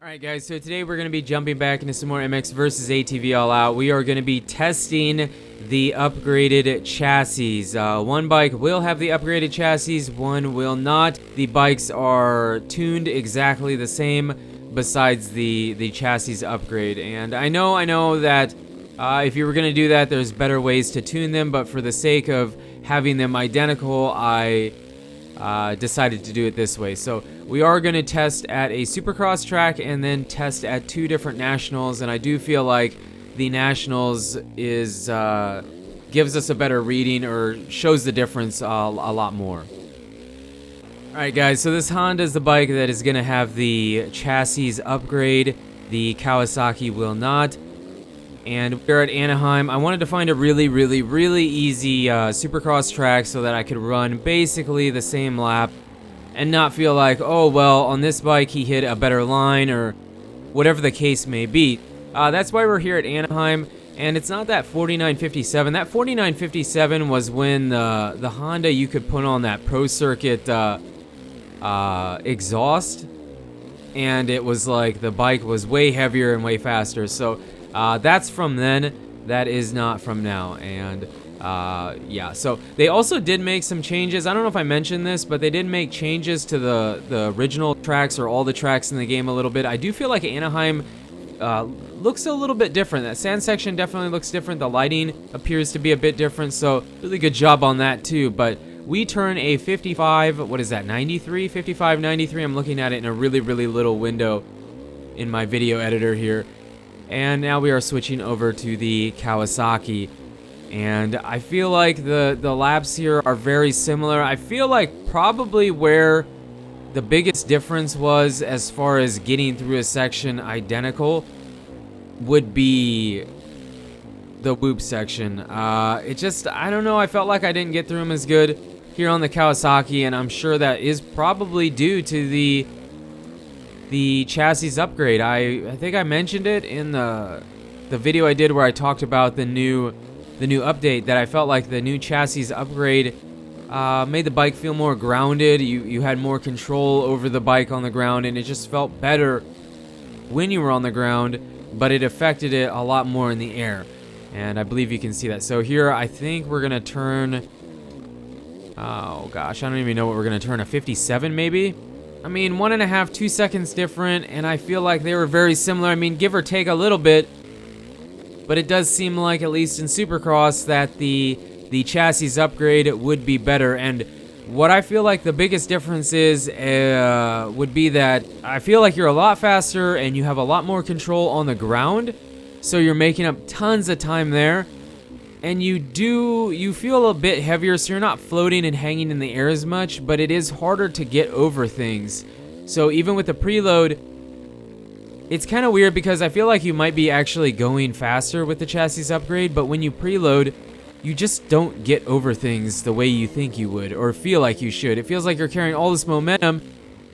Alright guys, so today we're going to be jumping back into some more MX versus ATV All Out. We are going to be testing the upgraded chassis. One bike will have the upgraded chassis, one will not. The bikes are tuned exactly the same besides the chassis upgrade. And I know that if you were going to do that, there's better ways to tune them, but for the sake of having them identical, I decided to do it this way. So we are going to test at a supercross track and then test at two different nationals, and I do feel like the nationals is gives us a better reading or shows the difference a lot more. Alright guys, so this Honda is the bike that is going to have the chassis upgrade. The Kawasaki will not. And we're at Anaheim. I wanted to find a really easy supercross track so that I could run basically the same lap and not feel like, oh, well, on this bike he hit a better line or whatever the case may be. That's why we're here at Anaheim, and it's not that 4957. That 4957 was when the Honda, you could put on that Pro Circuit exhaust, and it was like the bike was way heavier and way faster. So that's from then. That is not from now. And yeah, so they also did make some changes. I don't know if I mentioned this, but they did make changes to the original tracks or all the tracks in the game a little bit. I do feel like Anaheim looks a little bit different. That sand section definitely looks different. The lighting appears to be a bit different, so really good job on that too. But we turn a 55, what is that, 93? 55, 93. I'm looking at it in a really little window in my video editor here. And now we are switching over to the Kawasaki. And I feel like the laps here are very similar. I feel like probably where the biggest difference was as far as getting through a section identical would be the whoop section. It just, I don't know, I felt like I didn't get through them as good here on the Kawasaki, and I'm sure that is probably due to the chassis upgrade. I think I mentioned it in the video I did where I talked about the new update, that I felt like the new chassis upgrade made the bike feel more grounded. You had more control over the bike on the ground, and it just felt better when you were on the ground, but it affected it a lot more in the air. And I believe you can see that. So here I think we're gonna turn, oh gosh, I don't even know what we're gonna turn, a 57 maybe? I mean, 1.5, 2 seconds different, and I feel like they were very similar. I mean, give or take a little bit, but it does seem like, at least in Supercross, that the chassis upgrade would be better. And what I feel like the biggest difference is would be that I feel like you're a lot faster and you have a lot more control on the ground, so you're making up tons of time there. And you feel a bit heavier, so you're not floating and hanging in the air as much, but it is harder to get over things. So even with the preload, it's kind of weird because I feel like you might be actually going faster with the chassis upgrade, but when you preload, you just don't get over things the way you think you would or feel like you should. It feels like you're carrying all this momentum,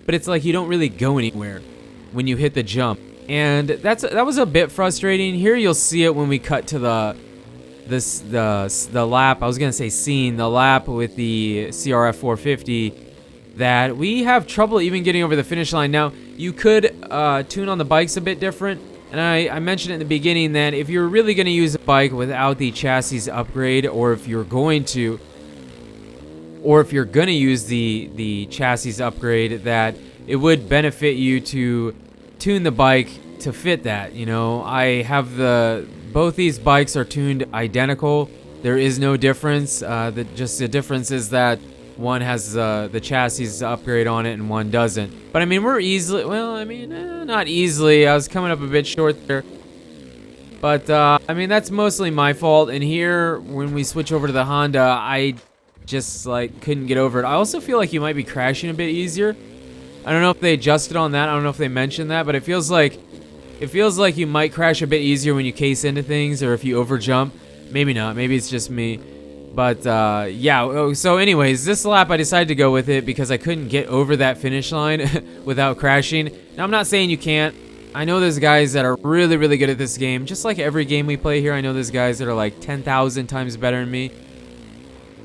but it's like you don't really go anywhere when you hit the jump. And that was a bit frustrating. Here you'll see it when we cut to the lap. I was gonna say scene, the lap with the CRF 450, that we have trouble even getting over the finish line. Now, you could tune on the bikes a bit different, and I mentioned in the beginning that if you're really going to use a bike without the chassis upgrade, or if you're going to use the chassis upgrade, that it would benefit you to tune the bike to fit that. You know, I have both these bikes are tuned identical. There is no difference. Just the difference is that one has the chassis upgrade on it and one doesn't. But I mean, we're easily, well, I mean, not easily. I was coming up a bit short there. But I mean, that's mostly my fault. And here, when we switch over to the Honda, I just like couldn't get over it. I also feel like you might be crashing a bit easier. I don't know if they adjusted on that. I don't know if they mentioned that, but it feels like you might crash a bit easier when you case into things, or if you overjump. Maybe not. Maybe it's just me. But yeah, so anyways, this lap I decided to go with it because I couldn't get over that finish line without crashing. Now, I'm not saying you can't. I know there's guys that are really good at this game. Just like every game we play here, I know there's guys that are like 10,000 times better than me.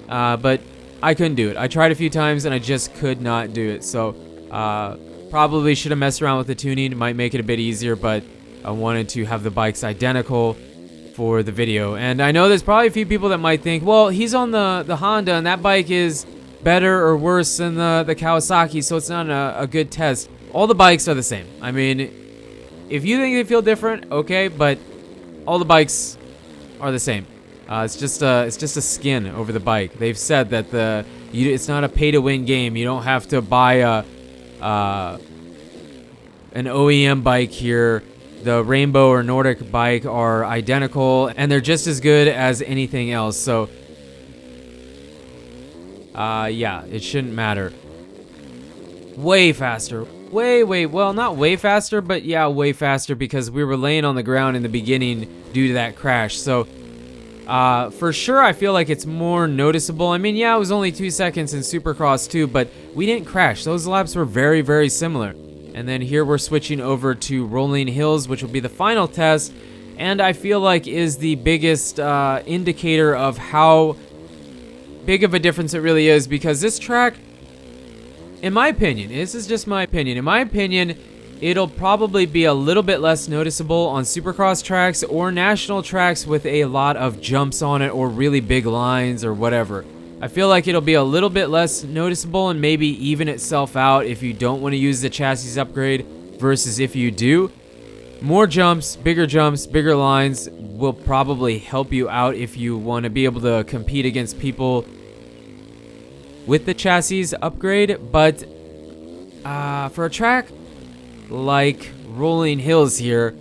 But I couldn't do it. I tried a few times and I just could not do it. So Probably should have messed around with the tuning. It might make it a bit easier, but I wanted to have the bikes identical for the video. And I know there's probably a few people that might think, well, he's on the Honda and that bike is better or worse than the Kawasaki, so it's not a good test. All the bikes are the same. I mean, if you think they feel different, okay, but all the bikes are the same. It's just a skin over the bike. They've said that it's not a pay-to-win game. You don't have to buy an OEM bike here. The Rainbow or Nordic bike are identical, and they're just as good as anything else. So, yeah, it shouldn't matter. Way faster. Well, not way faster, but yeah, way faster, because we were laying on the ground in the beginning due to that crash. So, for sure, I feel like it's more noticeable. I mean, yeah, it was only 2 seconds in Supercross too, but we didn't crash. Those laps were very, very similar. And then here we're switching over to Rolling Hills, which will be the final test, and I feel like is the biggest indicator of how big of a difference it really is, because this track, in my opinion, this is just my opinion, in my opinion, it'll probably be a little bit less noticeable on Supercross tracks or national tracks with a lot of jumps on it or really big lines or whatever. I feel like it'll be a little bit less noticeable and maybe even itself out if you don't want to use the chassis upgrade versus if you do. More jumps, bigger lines will probably help you out if you want to be able to compete against people with the chassis upgrade. But for a track like Rolling Hills here,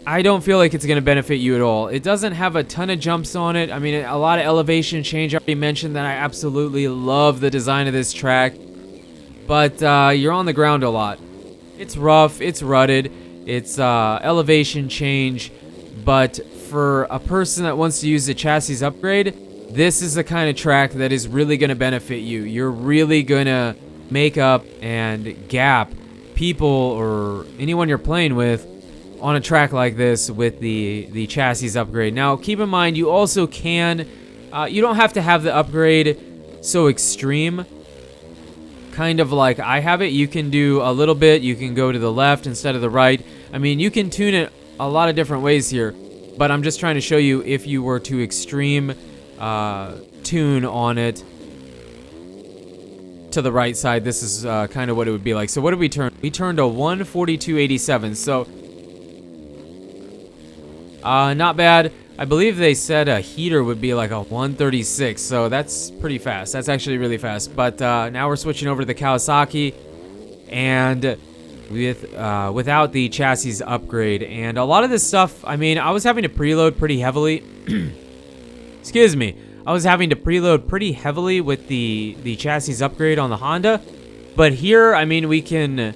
I don't feel like it's going to benefit you at all. It doesn't have a ton of jumps on it. I mean, a lot of elevation change. I already mentioned that I absolutely love the design of this track, but you're on the ground a lot. It's rough, it's rutted, it's elevation change, but for a person that wants to use the chassis upgrade, this is the kind of track that is really going to benefit you. You're really going to make up and gap people or anyone you're playing with on a track like this with the chassis upgrade. Now, keep in mind, you also can, you don't have to have the upgrade so extreme, kind of like I have it. You can do a little bit, you can go to the left instead of the right. I mean, you can tune it a lot of different ways here, but I'm just trying to show you if you were to extreme tune on it to the right side, this is kind of what it would be like. So what did we turn? We turned a 142.87, so not bad. I believe they said a heater would be like a 136, so that's pretty fast. That's actually really fast. But now we're switching over to the Kawasaki, and without the chassis upgrade. And a lot of this stuff, I mean, I was having to preload pretty heavily. Excuse me. I was having to preload pretty heavily with the chassis upgrade on the Honda. But here, I mean, we can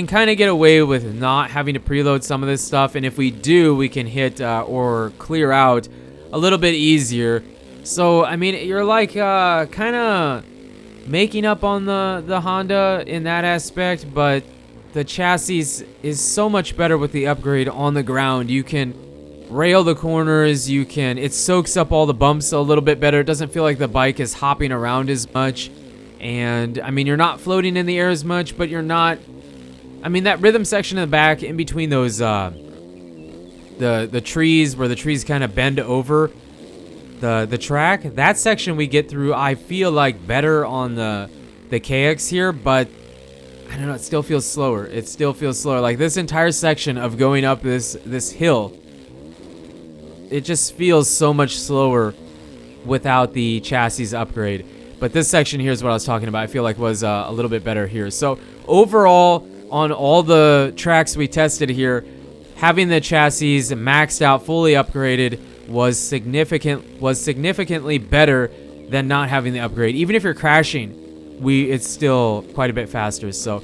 kind of get away with not having to preload some of this stuff, and if we do, we can hit or clear out a little bit easier. So, I mean, you're like kind of making up on the Honda in that aspect, but the chassis is so much better with the upgrade on the ground. You can rail the corners, it soaks up all the bumps a little bit better. It doesn't feel like the bike is hopping around as much, and I mean, you're not floating in the air as much, but you're not, I mean, that rhythm section in the back in between those the trees, where the trees kind of bend over the track, that section we get through, I feel like better on the KX here, but I don't know, it still feels slower. It still feels slower. Like this entire section of going up this hill, it just feels so much slower without the chassis upgrade. But this section here is what I was talking about. I feel like was a little bit better here. So overall, on all the tracks we tested here, having the chassis maxed out, fully upgraded, was significantly better than not having the upgrade. Even if you're crashing, it's still quite a bit faster. So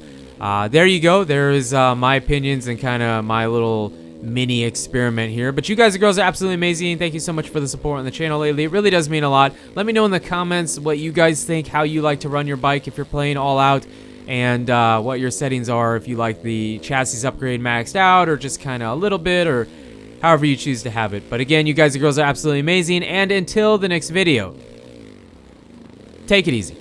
there you go. There is my opinions and kind of my little mini experiment here. But you guys and girls are absolutely amazing. Thank you so much for the support on the channel lately. It really does mean a lot. Let me know in the comments what you guys think, how you like to run your bike if you're playing all out, and what your settings are, if you like the chassis upgrade maxed out or just kind of a little bit, or however you choose to have it. But again, you guys and girls are absolutely amazing, and until the next video, take it easy.